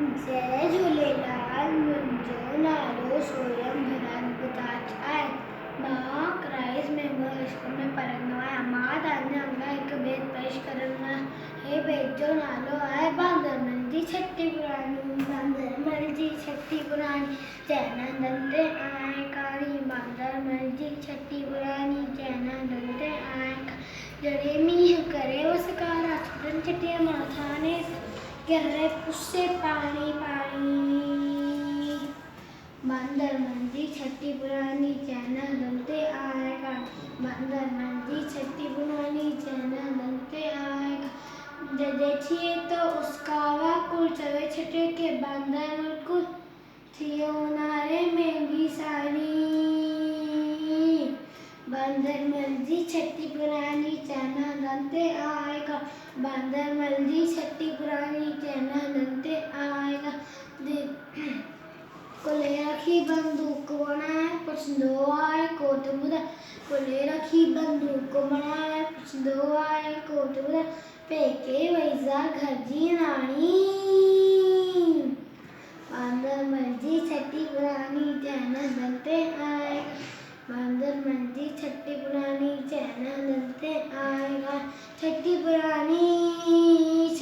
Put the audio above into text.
जय झूलेलाल। मुंहिंजो नालो सोयम धीराज बजाज आहे। मां क्राइस्ट मेमोरियल स्कूल में पढ़ंदो आहियां। मां तव्हांजे अॻियां हिकु बेत पेश करणु आहियां। हे बेत जो नालो आहे बांदरमल जी छठी पुराणी। बांदरमल जी छठी पुराणी चैनन ते आए कारी। बांदरमल जी छठी पुराणी चैनन ते आए। जॾहिं मींहुं करे उस कारा छुटनि छटीअ माथा ने गहरे पुसे पानी पानी। बांदरमल जी छठी पुरानी चैनल ते आएगा। बांदरमल जी छठी पुरानी चैनल ते आएगा। जॾहिं थिए तो उसका वाकुर चवे छटे के बांदरमल को थियो नारे महंगी साड़ी। बांदरमल जी छठी पुरानी चैनल ते आएगा। बांदरमल जी छठी पुरानी चैनल ते आएगा। कोले रखी बंदूक बनाए पुछंदो आहे कोट ॿुधाए। कोले रखी बंदूक बनाए पुछंदो आहे कोट ॿुधाए। पेके वईसा घर जी राणी। बांदरमल जी छठी पुरानी चैनल ते आएगा। बांदरमल जी छठी पुरानी चैनल ते आएगा। छठी पुरानी